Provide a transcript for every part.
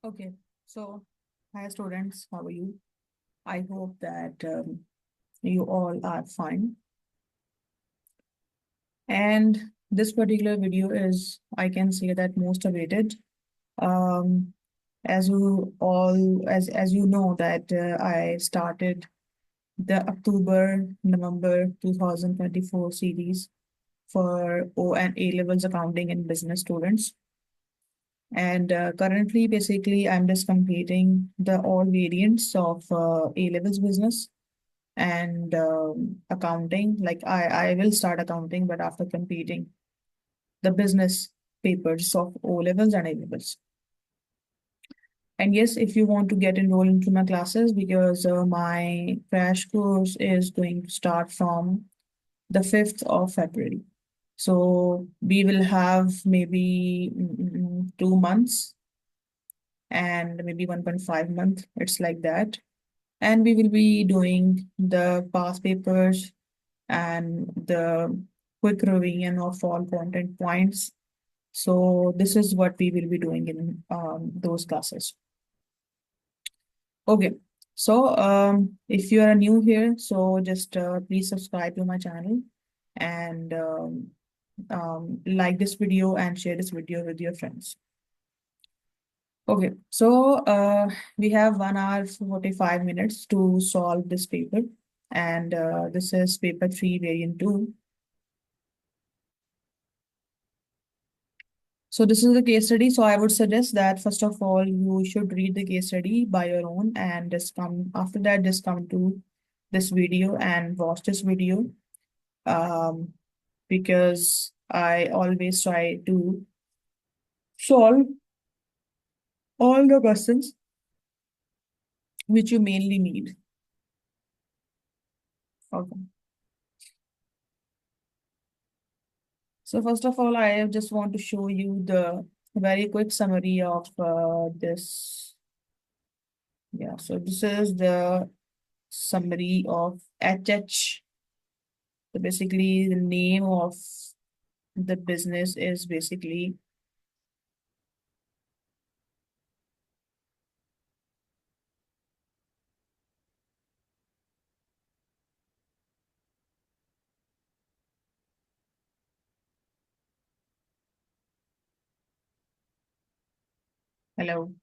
Okay, so hi students, how are you? I hope that you all are fine. And this particular video is, I can say that most awaited. Um, as you all, as you know that I started the October-November 2024 series for O and A levels accounting and business students. And currently, basically, I'm just completing the all variants of A levels business and accounting. Like I will start accounting, but after completing the business papers of O levels and A levels. And yes, if you want to get enrolled into my classes, because my crash course is going to start from the 5th of February. So we will have maybe 2 months and maybe 1.5 month. It's like that. And we will be doing the past papers and the quick revision of all content points. So this is what we will be doing in those classes. Okay. So if you are new here, so just please subscribe to my channel and like this video and share this video with your friends. Okay, so we have 1 hour 45 minutes to solve this paper, and this is paper 3, variant 2. So this is the case study. So I would suggest that first of all, you should read the case study by your own and just come after that, just come to this video and watch this video. Um, because I always try to solve all the questions which you mainly need. Okay. So first of all, I just want to show you the very quick summary of this. Yeah, so this is the summary of HH. So basically, the name of the business is basically, hello.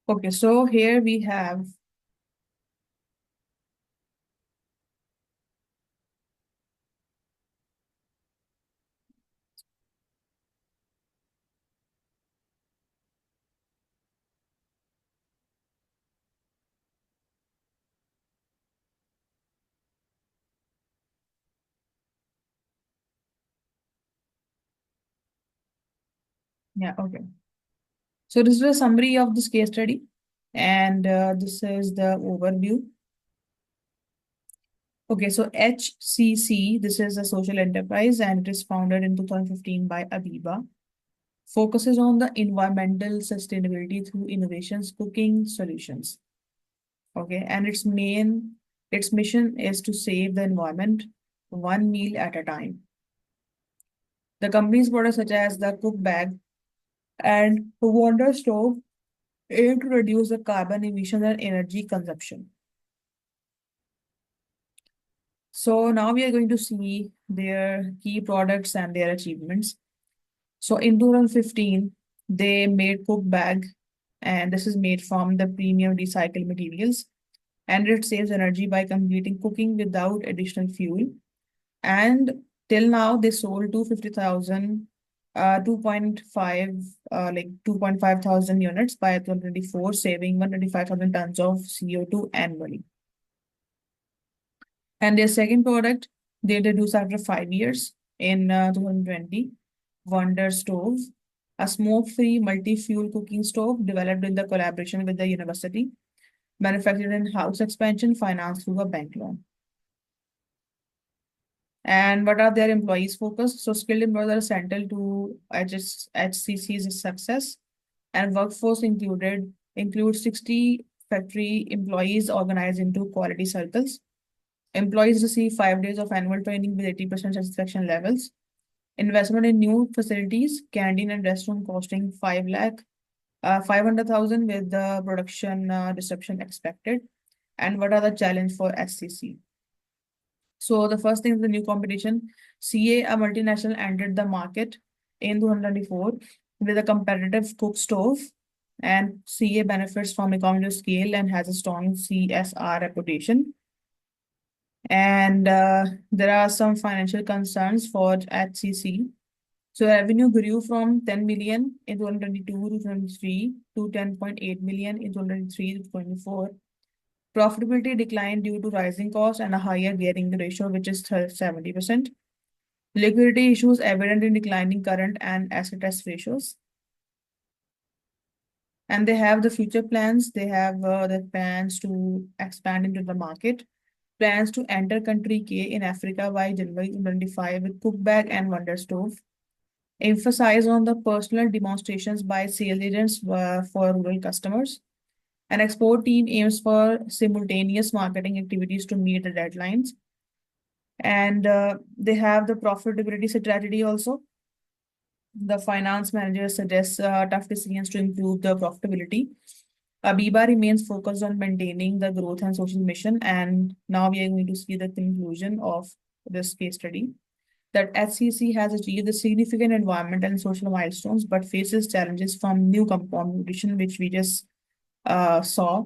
Okay, so here we have, yeah, okay. So this is a summary of this case study, and this is the overview. Okay, so HCC, this is a social enterprise, and it is founded in 2015 by Abiba. Focuses on the environmental sustainability through innovations, cooking solutions. Okay, and its mission is to save the environment one meal at a time. The company's products such as the cook bag and Wonder stove aim to reduce the carbon emissions and energy consumption. So now we are going to see their key products and their achievements. So in 2015, they made cook bag, and this is made from the premium recycled materials, and it saves energy by completing cooking without additional fuel. And till now, they sold 250,000, 2.5, 2.5 thousand units by 2024, saving 125,000 tons of CO2 annually. And their second product, they introduced after 5 years in 2020, Wonder Stove, a smoke-free multi-fuel cooking stove developed in the collaboration with the university, manufactured in house expansion, financed through a bank loan. And what are their employees focused? So skilled employees are central to HCC's success, and workforce includes 60 factory employees organized into quality circles. Employees receive 5 days of annual training with 80% satisfaction levels. Investment in new facilities, canteen and restaurant costing 500,000 with the production disruption expected. And what are the challenge for SCC? So the first thing is the new competition. CA, a multinational, entered the market in 2024 with a competitive cook stove, and CA benefits from economies of scale and has a strong CSR reputation. And there are some financial concerns for HCC. So revenue grew from 10 million in 2022 to 23 to 10.8 million in 2023 to 24. Profitability declined due to rising costs and a higher gearing ratio, which is 70%. Liquidity issues evident in declining current and asset test ratios. And they have the future plans. They have the plans to expand into the market, plans to enter country K in Africa by January 2025 with cook bag and wonder stove. Emphasize on the personal demonstrations by sales agents for rural customers. An export team aims for simultaneous marketing activities to meet the deadlines. And they have the profitability strategy also. The finance manager suggests tough decisions to improve the profitability. Abiba remains focused on maintaining the growth and social mission. And now we are going to see the conclusion of this case study that HCC has achieved the significant environmental and social milestones, but faces challenges from new competition, which we just saw.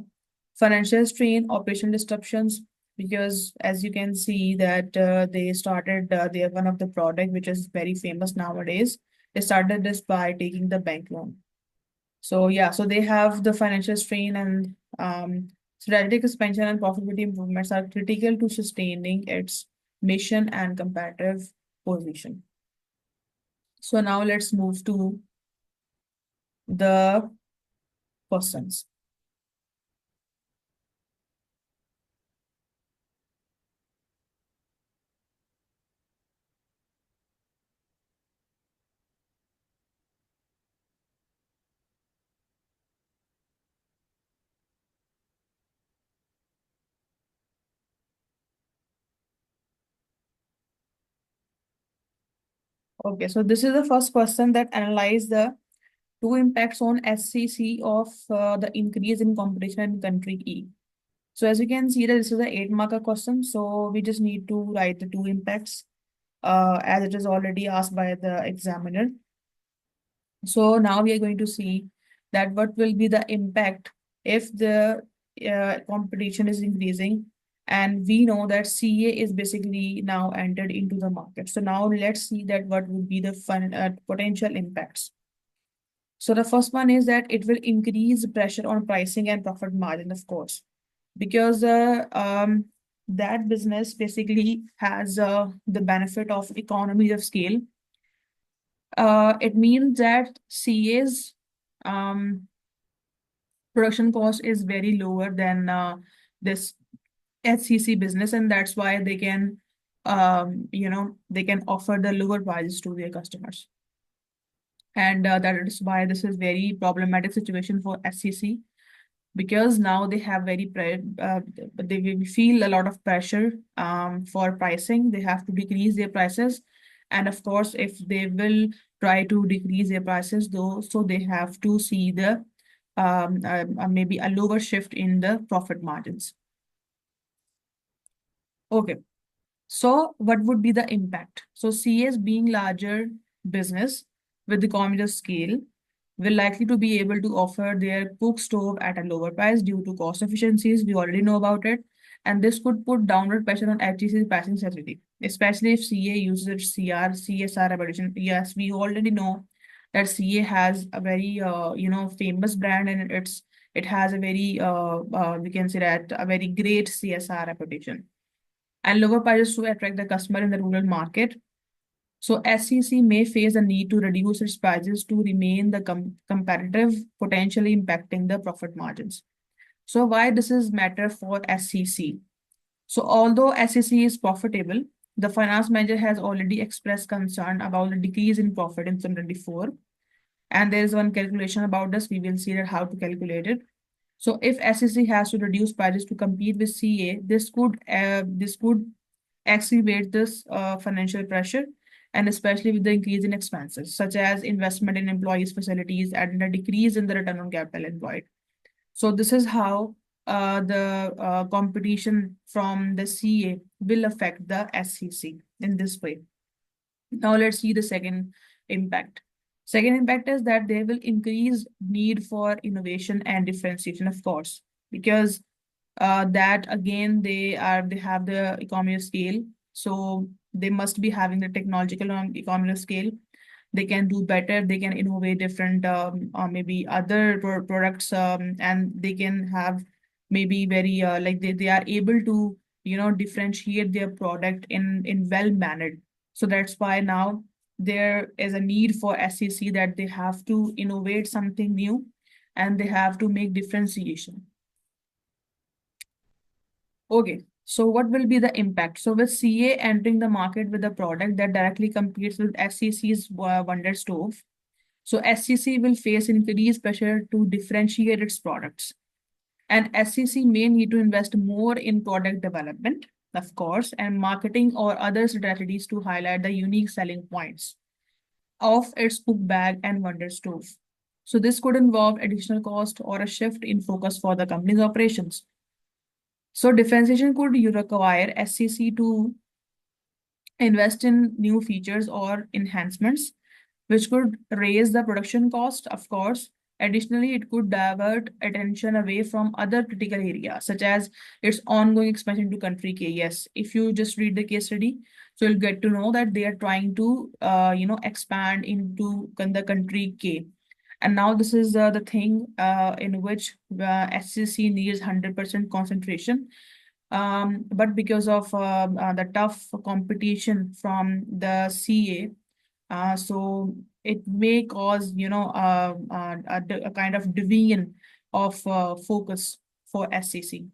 Financial strain, operational disruptions, because as you can see that they started, they are one of the product which is very famous nowadays. They started this by taking the bank loan. So yeah, so they have the financial strain and strategic expansion and profitability improvements are critical to sustaining its mission and competitive position. So now let's move to the questions. Okay, so this is the first question that analyze the two impacts on SCC of the increase in competition in country E. So as you can see that this is a 8 marker question. So we just need to write the two impacts as it is already asked by the examiner. So now we are going to see that what will be the impact if the competition is increasing, and we know that CA is basically now entered into the market. So now let's see that what would be the potential impacts. So the first one is that it will increase pressure on pricing and profit margin, of course, because that business basically has the benefit of economies of scale. It means that CA's production cost is very lower than this HCC business, and that's why they can, they can offer the lower prices to their customers. And that is why this is very problematic situation for SCC, because now they have they will feel a lot of pressure for pricing. They have to decrease their prices, and of course, if they will try to decrease their prices, though, so they have to see the maybe a lower shift in the profit margins. Okay, so what would be the impact? So CS being larger business with the economies of scale will likely to be able to offer their cook stove at a lower price due to cost efficiencies. We already know about it. And this could put downward pressure on HTC's pricing strategy, especially if CA uses its CSR evolution. Yes, we already know that CA has a very, famous brand, and it has a very, we can say that a very great CSR reputation. And lower prices to attract the customer in the rural market. So SCC may face a need to reduce its prices to remain the competitive, potentially impacting the profit margins. So why this is matter for SCC? So although SCC is profitable, the finance manager has already expressed concern about the decrease in profit in 2024. And there is one calculation about this. We will see that how to calculate it. So if SCC has to reduce prices to compete with CA, this could exacerbate this financial pressure, and especially with the increase in expenses, such as investment in employees' facilities and a decrease in the return on capital employed. So this is how the competition from the CA will affect the SCC in this way. Now let's see the second impact. Second impact is that they will increase need for innovation and differentiation, of course, because that again they have the economy of scale, so they must be having the technological economy of scale. They can do better, they can innovate different or maybe other products, and they can have maybe very like they are able to differentiate their product in well mannered. So that's why now there is a need for SEC that they have to innovate something new and they have to make differentiation. Okay, so what will be the impact? So with CA entering the market with a product that directly competes with SCC's Wonder Stove, so SCC will face increased pressure to differentiate its products. And SCC may need to invest more in product development, of course, and marketing or other strategies to highlight the unique selling points of its cook bag and Wonder Stove. So this could involve additional cost or a shift in focus for the company's operations. So differentiation could require SCC to invest in new features or enhancements, which could raise the production cost, of course. Additionally, it could divert attention away from other critical areas, such as its ongoing expansion to country K. Yes, if you just read the case study, so you'll get to know that they are trying to, expand into the country K. And now this is the thing in which SCC needs 100% concentration, but because of the tough competition from the CA, so it may cause, a kind of division of focus for SCC.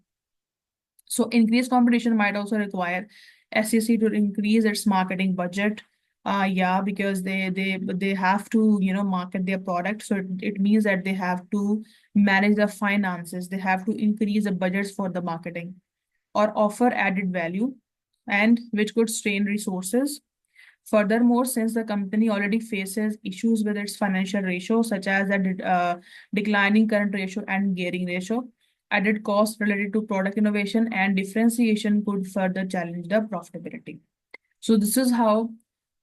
So increased competition might also require SCC to increase its marketing budget. Yeah, because they have to market their product. So it means that they have to manage the finances. They have to increase the budgets for the marketing or offer added value, and which could strain resources. Furthermore, since the company already faces issues with its financial ratio, such as the declining current ratio and gearing ratio, added costs related to product innovation and differentiation could further challenge the profitability. So this is how,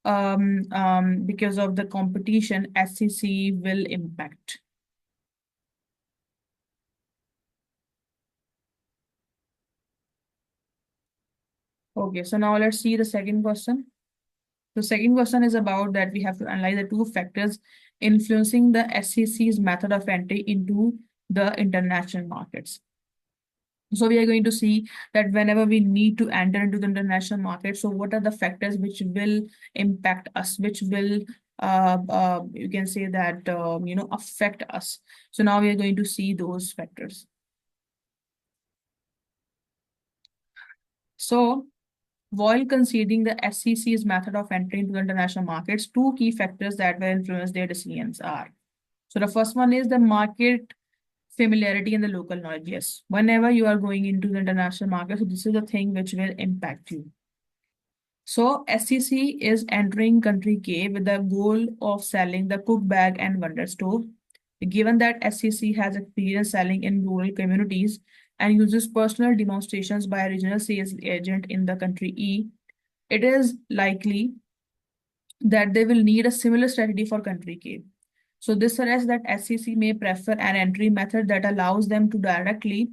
because of the competition, SCC will impact. Okay, so now let's see the second question. The second question is about that we have to analyze the two factors influencing the SEC's method of entry into the international markets. So we are going to see that whenever we need to enter into the international market, so what are the factors which will impact us, which will you can say that affect us. So now we are going to see those factors. So while considering the SEC's method of entry into the international markets, two key factors that will influence their decisions are. So the first one is the market familiarity and the local knowledge. Yes, whenever you are going into the international market, so this is the thing which will impact you. So SEC is entering country K with the goal of selling the cook bag and Wonder Stove. Given that SEC has experience selling in rural communities and uses personal demonstrations by a regional sales agent in the country E, it is likely that they will need a similar strategy for country K. So this suggests that SEC may prefer an entry method that allows them to directly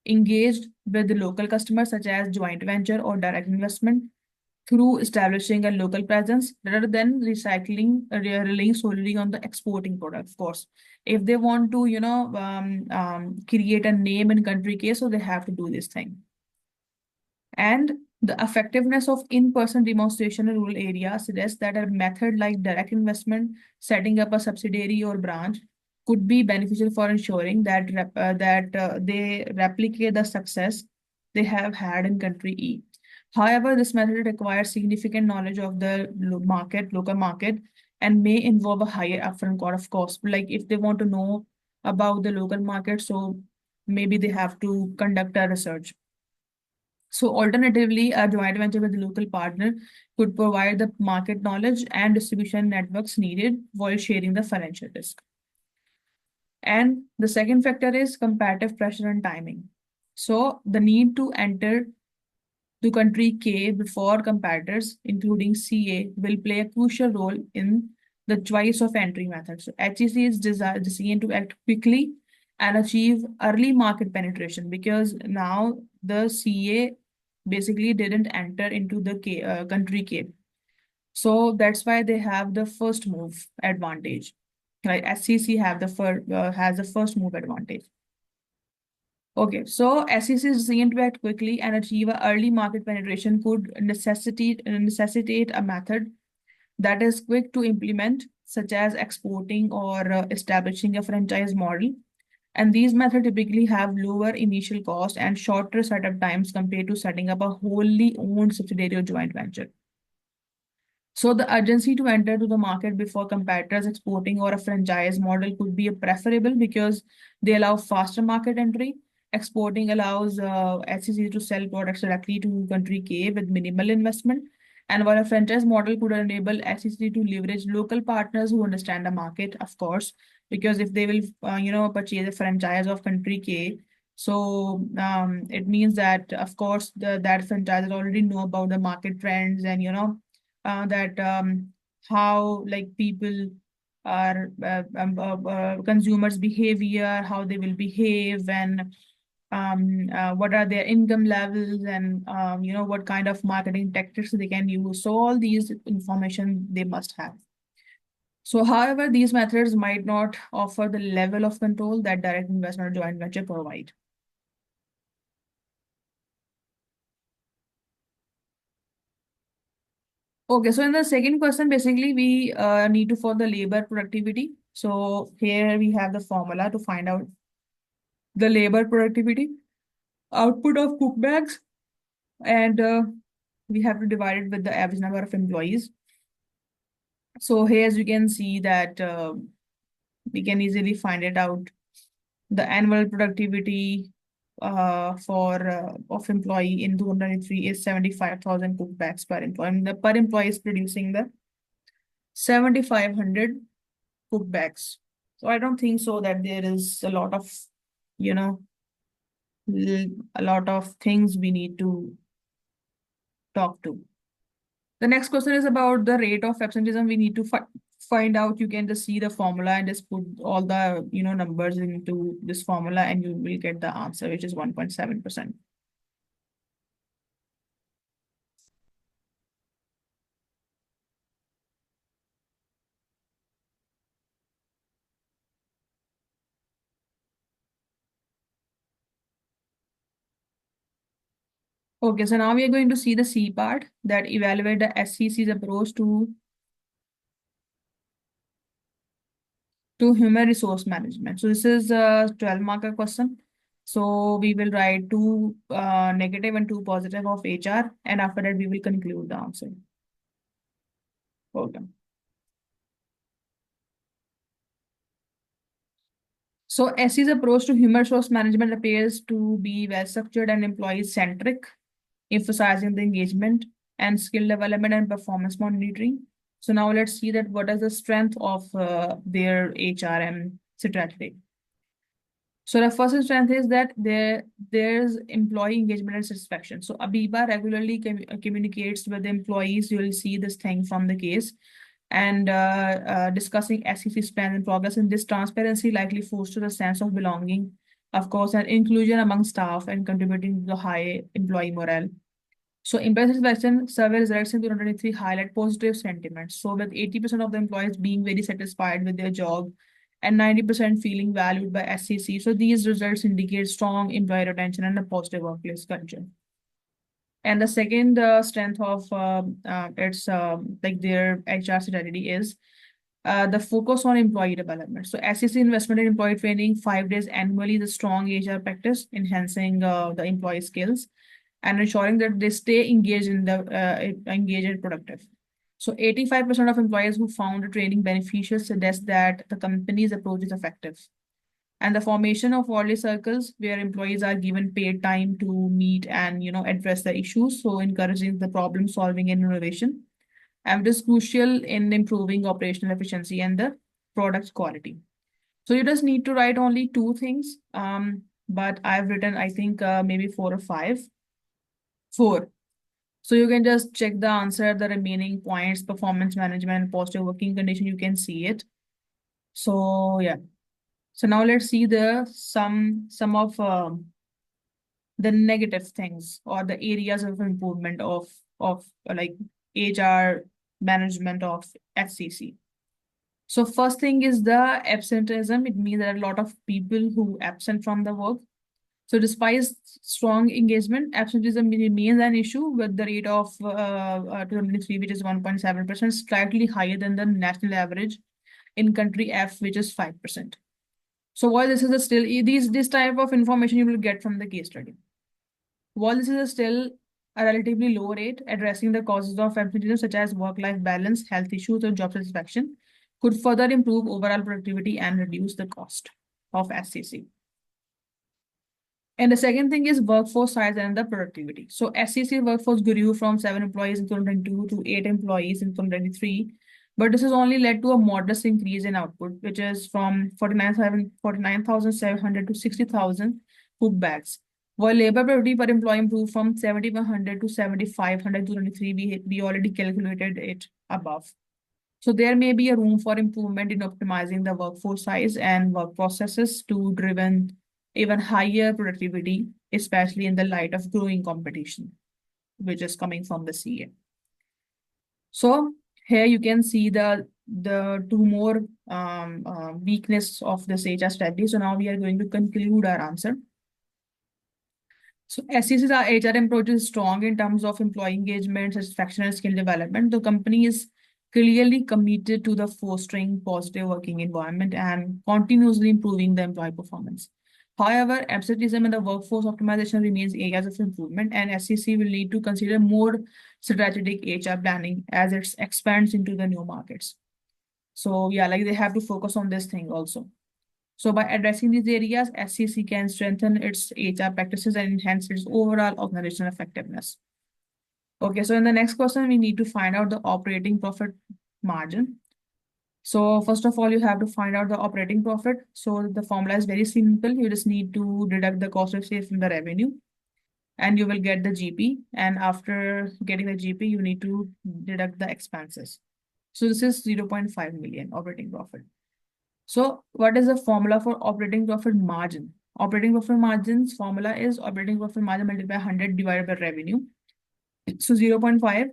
engage with the local customers, such as joint venture or direct investment, through establishing a local presence rather than relying solely on the exporting product. Of course, if they want to, create a name in country K, so they have to do this thing. And the effectiveness of in-person demonstration in rural areas suggests that a method like direct investment, setting up a subsidiary or branch, could be beneficial for ensuring that they replicate the success they have had in country E. However, this method requires significant knowledge of the local market, and may involve a higher upfront cost of cost. Like if they want to know about the local market, so maybe they have to conduct a research. So alternatively, a joint venture with a local partner could provide the market knowledge and distribution networks needed while sharing the financial risk. And the second factor is comparative pressure and timing. So the need to enter to country K before competitors, including CA, will play a crucial role in the choice of entry method. So HEC is designed to act quickly and achieve early market penetration because now the CA basically didn't enter into the country K. So that's why they have the first move advantage. Right, SCC has the first move advantage. Okay, so SEC is seen to act quickly and achieve a early market penetration could necessitate a method that is quick to implement, such as exporting or establishing a franchise model. And these methods typically have lower initial cost and shorter setup times compared to setting up a wholly owned subsidiary or joint venture. So the urgency to enter to the market before competitors exporting or a franchise model could be preferable because they allow faster market entry. Exporting allows SEC to sell products directly to country K with minimal investment. And while a franchise model could enable SEC to leverage local partners who understand the market, of course, because if they will, purchase a franchise of country K, so it means that, of course, that franchise already know about the market trends and, that how like people are consumers behavior, how they will behave, and what are their income levels, and what kind of marketing tactics they can use. So all these information they must have. So however, these methods might not offer the level of control that direct investment or joint venture provide. Okay, so in the second question, basically we need to follow the labor productivity. So here we have the formula to find out the labor productivity, output of cook bags, and we have to divide it with the average number of employees. So here, as you can see that we can easily find it out. The annual productivity for of employee in 2023 is 75,000 cook bags per employee. I mean, the per employee is producing the 7,500 cook bags. So I don't think so that there is a lot of, you know, a lot of things we need to talk to. The next question is about the rate of absenteeism. We need to find out. You can just see the formula and just put all the numbers into this formula and you will get the answer, which is 1.7%. Okay, so now we are going to see the C part that evaluate the SCC's approach to human resource management. So this is a 12 marker question. So we will write two negative and two positive of HR, and after that we will conclude the answer. Okay. So SC's approach to human resource management appears to be well structured and employee centric, emphasizing the engagement and skill development and performance monitoring. So now let's see that what is the strength of their HRM strategy. So the first strength is that there's employee engagement and satisfaction. So Abiba regularly communicates with the employees. You will see this thing from the case and discussing SEC's plan and progress. And this transparency likely fosters a sense of belonging, of course, and inclusion among staff and contributing to the high employee morale. So employee satisfaction survey results in 2023 highlight positive sentiments. So with 80% of the employees being very satisfied with their job and 90% feeling valued by SCC. So these results indicate strong employee retention and a positive workplace culture. And the second strength of its like their HR strategy is the focus on employee development. So SEC investment in employee training, 5 days annually, the strong HR practice, enhancing the employee skills and ensuring that they stay engaged engaged and productive. So 85% of employees who found the training beneficial suggest that the company's approach is effective. And the formation of orderly circles where employees are given paid time to meet and address the issues, so encouraging the problem solving and innovation. And it is crucial in improving operational efficiency and the product quality. So you just need to write only two things, but I've written, I think, maybe four or five. Four. So you can just check the answer, the remaining points, performance management, positive working condition, you can see it. So yeah. So now let's see the some of the negative things or the areas of improvement of like HR management of FCC. So first thing is the absenteeism. It means there are a lot of people who absent from the work. So despite strong engagement, absenteeism remains an issue with the rate of 2023, which is 1.7%, slightly higher than the national average in country F, which is 5%. So while this is a still this type of information you will get from the case study. While this is a still a relatively low rate, addressing the causes of absenteeism such as work-life balance, health issues, or job satisfaction could further improve overall productivity and reduce the cost of SCC. And the second thing is workforce size and the productivity. So SCC workforce grew from 7 employees in 2022 to 8 employees in 2023. But this has only led to a modest increase in output, which is from 49,700 to 60,000 cook bags. While labor productivity per employee improved from 7,100 to 7,500 in 2023, we already calculated it above. So there may be a room for improvement in optimizing the workforce size and work processes to driven even higher productivity, especially in the light of growing competition, which is coming from the CA. So here you can see the two more weakness of this HR strategy. So now we are going to conclude our answer. So SCC's HR approach is strong in terms of employee engagement, satisfaction, and skill development. The company is clearly committed to the fostering positive working environment and continuously improving the employee performance. However, absenteeism and the workforce optimization remains areas of improvement, and SCC will need to consider more strategic HR planning as it expands into the new markets. So yeah, like they have to focus on this thing also. So by addressing these areas, SCC can strengthen its HR practices and enhance its overall organizational effectiveness. Okay, so in the next question, we need to find out the operating profit margin. So first of all, you have to find out the operating profit. So the formula is very simple. You just need to deduct the cost of sales from the revenue and you will get the GP. And after getting the GP, you need to deduct the expenses. So this is 0.5 million operating profit. So what is the formula for operating profit margin? Operating profit margin's formula is operating profit margin multiplied by 100 divided by revenue. So 0.5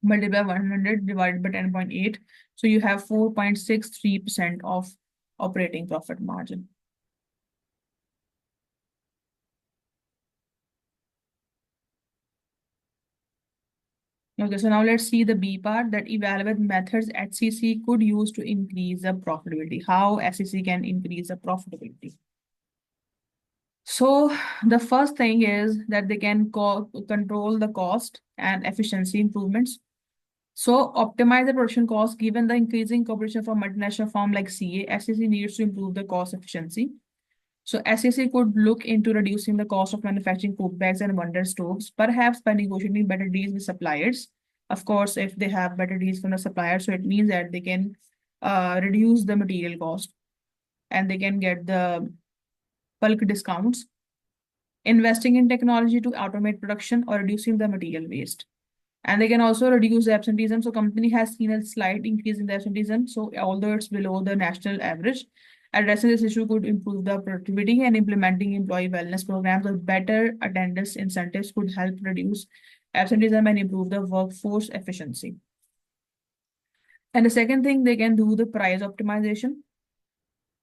multiplied by 100 divided by 10.8. So you have 4.63% of operating profit margin. Okay, so now let's see the B part, that evaluate methods HCC could use to increase the profitability. How SCC can increase the profitability. So the first thing is that they can control the cost and efficiency improvements. So optimize the production cost given the increasing competition from multinational firm like CA. SCC needs to improve the cost efficiency. So SCC could look into reducing the cost of manufacturing cook bags and wonder stoves, perhaps by negotiating better deals with suppliers. Of course, if they have better deals from the suppliers, so it means that they can reduce the material cost and they can get the bulk discounts. Investing in technology to automate production or reducing the material waste. And they can also reduce the absenteeism. So company has seen a slight increase in the absenteeism. So although it's below the national average, addressing this issue could improve the productivity, and implementing employee wellness programs or better attendance incentives could help reduce absenteeism and improve the workforce efficiency. And the second thing, they can do the price optimization.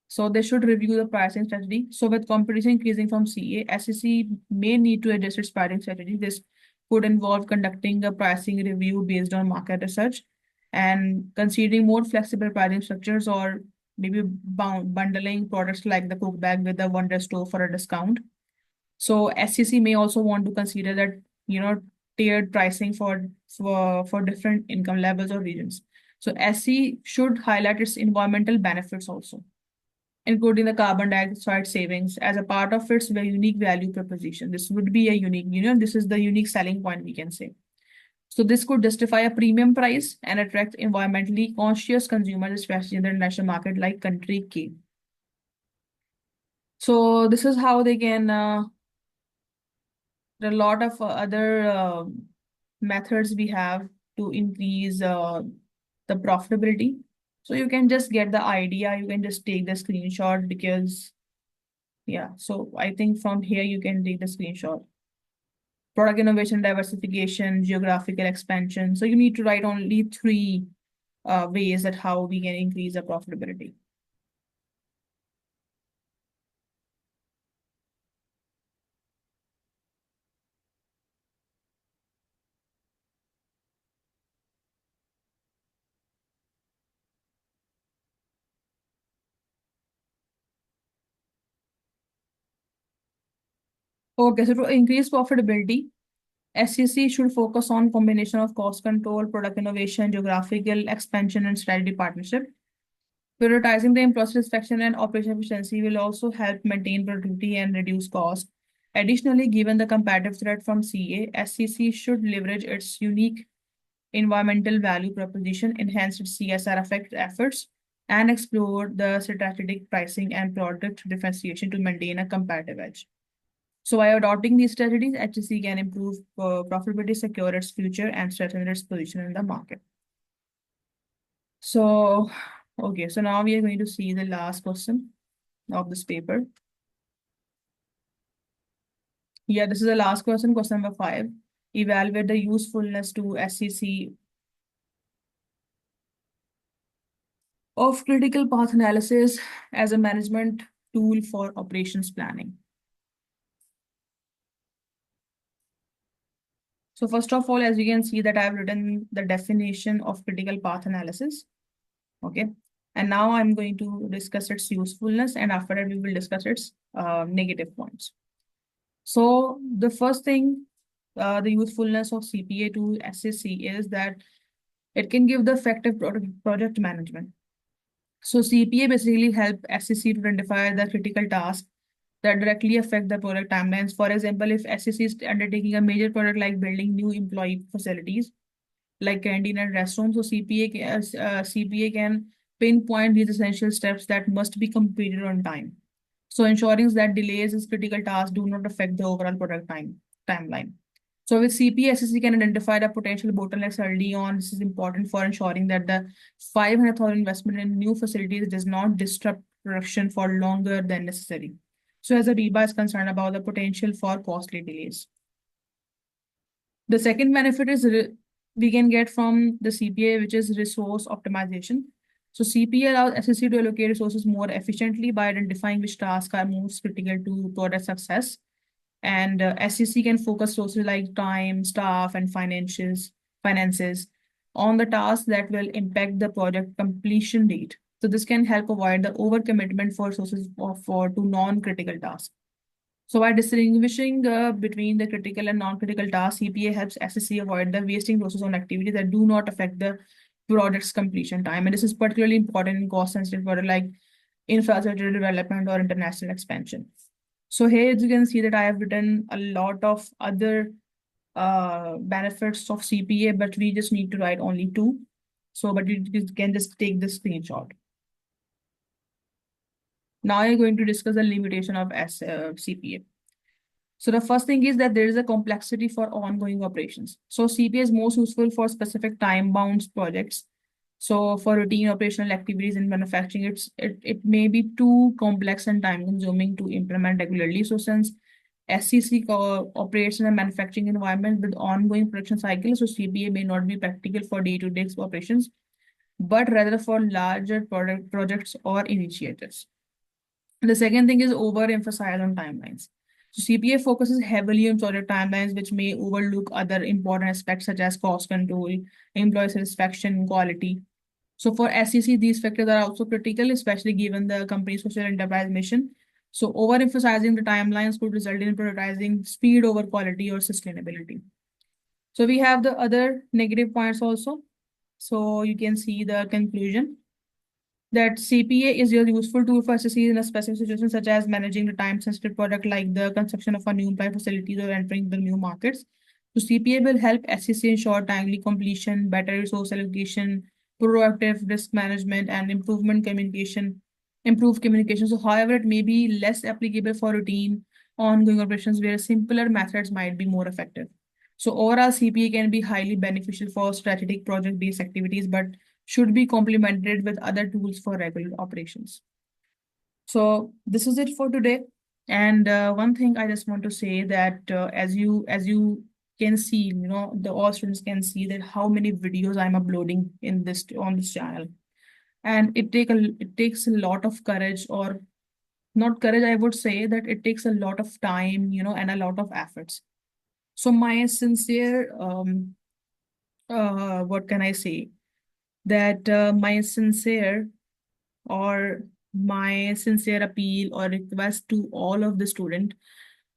So they should review the pricing strategy. So with competition increasing from CA, SEC may need to adjust its pricing strategy. This could involve conducting a pricing review based on market research and considering more flexible pricing structures, or maybe bundling products like the cook bag with the wonder stove for a discount. So SEC may also want to consider that, tiered pricing for different income levels or regions. So SC should highlight its environmental benefits also. including the carbon dioxide savings as a part of its very unique value proposition. This would be a unique, this is the unique selling point we can say. So this could justify a premium price and attract environmentally conscious consumers, especially in the international market like country K. So this is how they can, there are a lot of other methods we have to increase the profitability. So you can just get the idea, you can just take the screenshot because, yeah, so I think from here you can take the screenshot. Product innovation, diversification, geographical expansion. So you need to write only three ways that how we can increase the profitability. Okay, so to increase profitability, SEC should focus on combination of cost control, product innovation, geographical expansion, and strategy partnership. Prioritizing the employee satisfaction and operational efficiency will also help maintain productivity and reduce cost. Additionally, given the competitive threat from CA, SEC should leverage its unique environmental value proposition, enhance its CSR effect efforts, and explore the strategic pricing and product differentiation to maintain a competitive edge. So by adopting these strategies, HSC can improve profitability, secure its future, and strengthen its position in the market. So, okay, so now we are going to see the last question of this paper. Yeah, this is the last question, question number 5. Evaluate the usefulness to SEC of critical path analysis as a management tool for operations planning. So first of all, as you can see that I've written the definition of critical path analysis. Okay. And now I'm going to discuss its usefulness, and after that we will discuss its negative points. So the first thing, the usefulness of CPA to SSC is that it can give the effective project management. So CPA basically help SSC to identify the critical tasks that directly affect the product timelines. For example, if SSC is undertaking a major project like building new employee facilities, like canteen and restaurants, so CPA can pinpoint these essential steps that must be completed on time. So ensuring that delays in critical tasks do not affect the overall product timeline. So with CPA, SSC can identify the potential bottlenecks early on. This is important for ensuring that the 500,000 investment in new facilities does not disrupt production for longer than necessary. So as a REBA is concerned about the potential for costly delays. The second benefit is we can get from the CPA, which is resource optimization. So CPA allows SSC to allocate resources more efficiently by identifying which tasks are most critical to product success. And SEC can focus resources like time, staff, and finances on the tasks that will impact the project completion date. So this can help avoid the overcommitment for resources to non-critical tasks. So by distinguishing between the critical and non-critical tasks, CPA helps SSC avoid the wasting resources on activities that do not affect the project's completion time. And this is particularly important in cost-sensitive projects like infrastructure development or international expansion. So here you can see that I have written a lot of other benefits of CPA, but we just need to write only 2. So, but you can just take this screenshot. Now you're going to discuss the limitation of CPA. So the first thing is that there is a complexity for ongoing operations. So CPA is most useful for specific time-bound projects. So for routine operational activities in manufacturing, it may be too complex and time-consuming to implement regularly. So since SCC operates in a manufacturing environment with ongoing production cycles, so CPA may not be practical for day-to-day operations, but rather for larger projects or initiatives. The second thing is overemphasize on timelines. So CPA focuses heavily on project timelines, which may overlook other important aspects such as cost control, employee satisfaction, quality. So for SEC, these factors are also critical, especially given the company's social enterprise mission. So overemphasizing the timelines could result in prioritizing speed over quality or sustainability. So we have the other negative points also. So you can see the conclusion. that CPA is a useful tool for SSCs in a specific situation, such as managing the time-sensitive product like the construction of a new employee facilities or entering the new markets. So CPA will help SSC ensure timely completion, better resource allocation, proactive risk management, and improve communication. So, however, it may be less applicable for routine, ongoing operations where simpler methods might be more effective. So overall, CPA can be highly beneficial for strategic project-based activities, but should be complemented with other tools for regular operations. So this is it for today. And one thing I just want to say that as you can see, the all students can see that how many videos I'm uploading in this on this channel, and it takes a lot of courage, or not courage. I would say that it takes a lot of time, and a lot of efforts. So my sincere what can I say? That my sincere appeal or request to all of the student,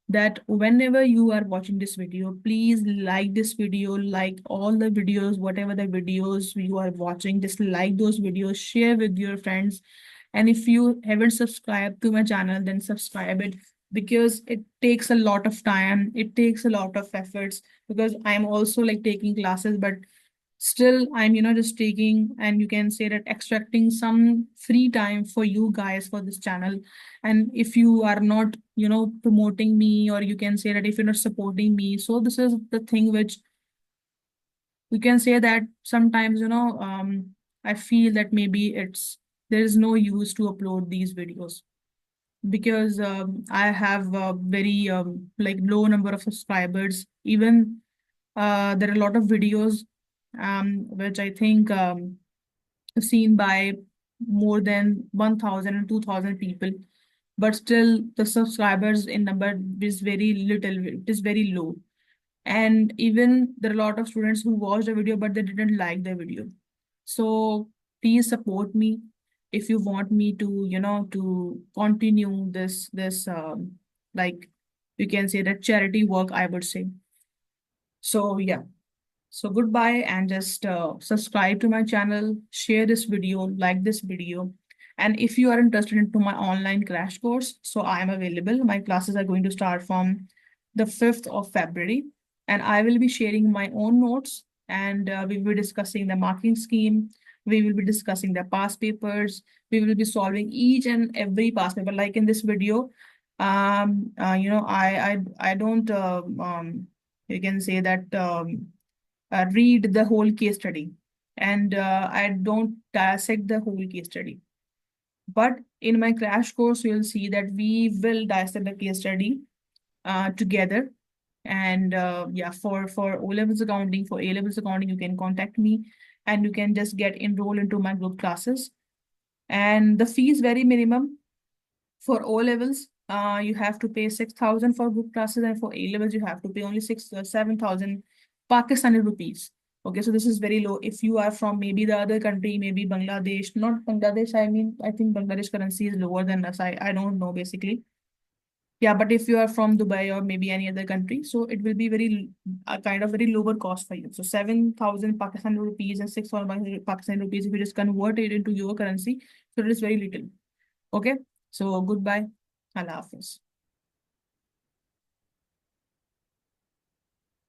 that whenever you are watching this video, please like this video, like all the videos, whatever the videos you are watching, just like those videos, share with your friends. And if you haven't subscribed to my channel, then subscribe it, because it takes a lot of time, it takes a lot of efforts, because I'm also like taking classes, but still I'm just taking, and you can say that extracting some free time for you guys for this channel. And if you are not promoting me, or you can say that if you're not supporting me, so this is the thing which you can say that sometimes I feel that maybe there is no use to upload these videos, because I have a very like low number of subscribers. Even there are a lot of videos which I think seen by more than 1,000 and 2,000 people, but still the subscribers in number is very little, it is very low. And even there are a lot of students who watched the video, but they didn't like the video. So please support me if you want me to, to continue this like you can say that charity work, I would say. So yeah. So goodbye, and just subscribe to my channel, share this video, like this video. And if you are interested into my online crash course, so I am available. My classes are going to start from the 5th of February, and I will be sharing my own notes, and we will be discussing the marking scheme. We will be discussing the past papers. We will be solving each and every past paper. Like in this video, I don't you can say that read the whole case study, and I don't dissect the whole case study. But in my crash course, you'll see that we will dissect the case study together. And yeah, for O levels accounting, for A levels accounting, you can contact me, and you can just get enrolled into my group classes. And the fee is very minimum. For O levels, you have to pay 6,000 for group classes, and for A levels, you have to pay only 7,000 Pakistani rupees. Okay, so this is very low. If you are from maybe the other country, maybe Bangladesh, not Bangladesh, I mean, I think Bangladesh currency is lower than us. I don't know basically. Yeah, but if you are from Dubai or maybe any other country, so it will be very a kind of very lower cost for you. So 7,000 Pakistani rupees and 6,000 Pakistani rupees, if you just convert it into your currency, so it is very little. Okay, so goodbye. Allah Hafiz.